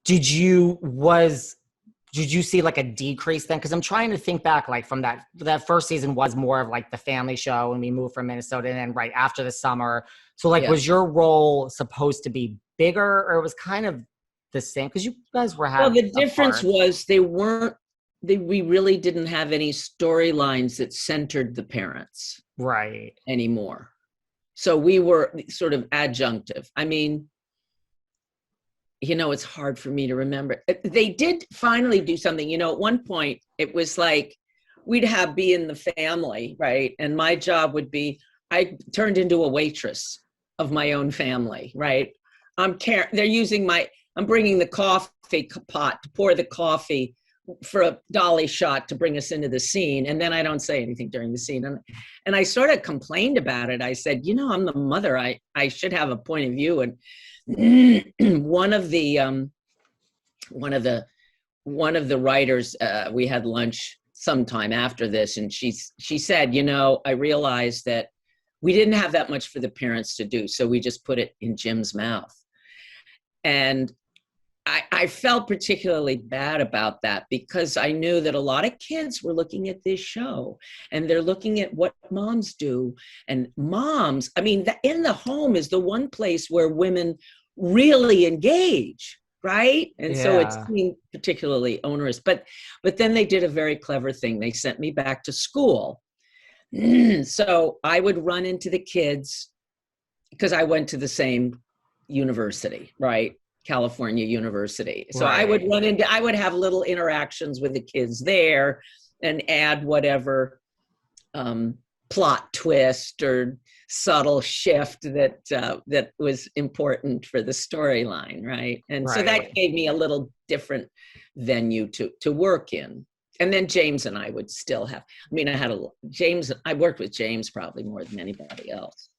did you see like a decrease then? Because I'm trying to think back, like from that first season was more of like the family show, and we moved from Minnesota, and then right after the summer. So like, was your role supposed to be bigger, or it was kind of the same? Because you guys were Well, having the difference was we really didn't have any storylines that centered the parents right anymore. So we were sort of adjunctive. I mean, it's hard for me to remember. They did finally do something. At one point, it was like we'd be in the family, right? And my job would be, I turned into a waitress of my own family, right? I'm bringing the coffee pot to pour the coffee for a dolly shot to bring us into the scene. And then I don't say anything during the scene. And I sort of complained about it. I said, I'm the mother. I should have a point of view. And one of the writers, we had lunch sometime after this, and she said, I realized that we didn't have that much for the parents to do, so we just put it in Jim's mouth. And I felt particularly bad about that, because I knew that a lot of kids were looking at this show and they're looking at what moms do. And moms, in the home is the one place where women really engage, right? And so it seemed particularly onerous. But then they did a very clever thing. They sent me back to school. So I would run into the kids, because I went to the same university, right? California University. So right. I would have little interactions with the kids there and add whatever plot twist or subtle shift that was important for the storyline, right? And so that gave me a little different venue to work in. And then James and I would still have, I worked with James probably more than anybody else.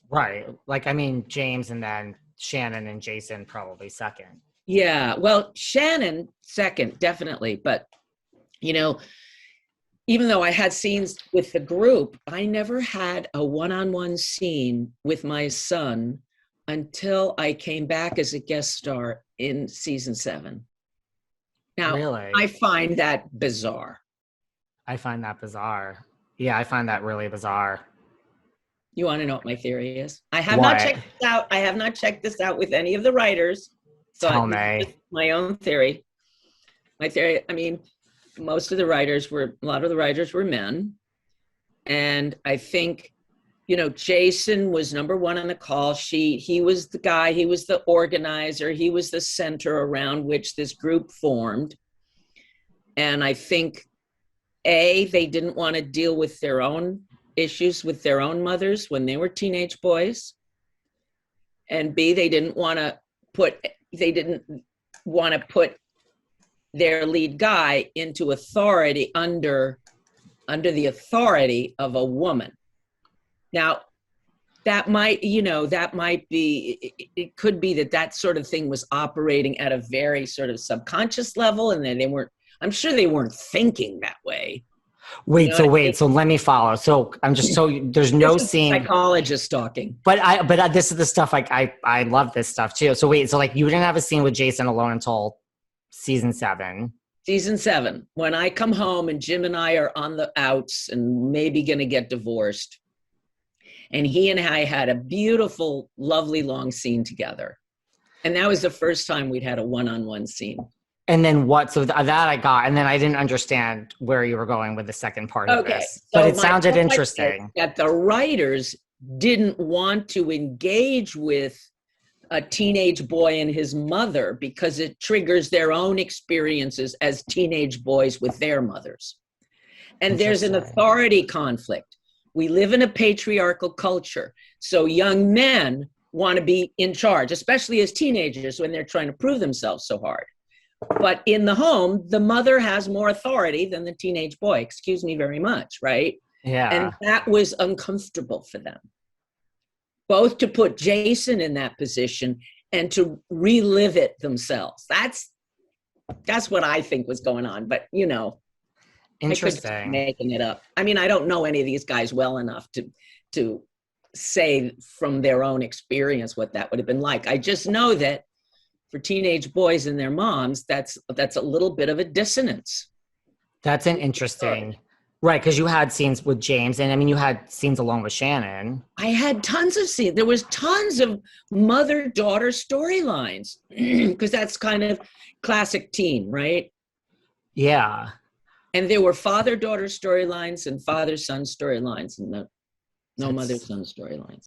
Right. Like, James, and then Shannon and Jason probably second. Yeah. Well, Shannon second, definitely. But, even though I had scenes with the group, I never had a one-on-one scene with my son until I came back as a guest star in season 7. Now, really? I find that bizarre. I find that bizarre. Yeah, I find that really bizarre. You want to know what my theory is? I have not checked this out. I have not checked this out with any of the writers. So Tell me. My own theory. My theory, a lot of the writers were men. And I think, Jason was number one on the call sheet. He was the guy, he was the organizer, he was the center around which this group formed. And I think, they didn't want to deal with their own issues with their own mothers when they were teenage boys. And B, they didn't want to put their lead guy into authority under the authority of a woman. Now, that might be, it could be that sort of thing was operating at a very sort of subconscious level, and then I'm sure they weren't thinking that way. So let me follow. So I'm just, there's no scene. Psychologist talking. But this is the stuff, like, I love this stuff too. So you didn't have a scene with Jason alone until season 7. Season 7, when I come home and Jim and I are on the outs and maybe going to get divorced. And he and I had a beautiful, lovely long scene together. And that was the first time we'd had a one-on-one scene. And then what? So that I got, and then I didn't understand where you were going with the second part of this. But it sounded interesting. That the writers didn't want to engage with a teenage boy and his mother because it triggers their own experiences as teenage boys with their mothers. And there's an authority conflict. We live in a patriarchal culture. So young men want to be in charge, especially as teenagers when they're trying to prove themselves so hard. But in the home, the mother has more authority than the teenage boy. Excuse me very much, right? Yeah. And that was uncomfortable for them. Both to put Jason in that position and to relive it themselves. That's what I think was going on. But, interesting. I could be making it up. I don't know any of these guys well enough to say from their own experience what that would have been like. I just know that for teenage boys and their moms, that's a little bit of a dissonance. That's an interesting, right? Because you had scenes with James, and I mean, you had scenes along with Shannon. I had tons of scenes. There was tons of mother-daughter storylines because that's kind of classic teen, right? Yeah. And there were father-daughter storylines and father-son storylines, and no mother-son storylines.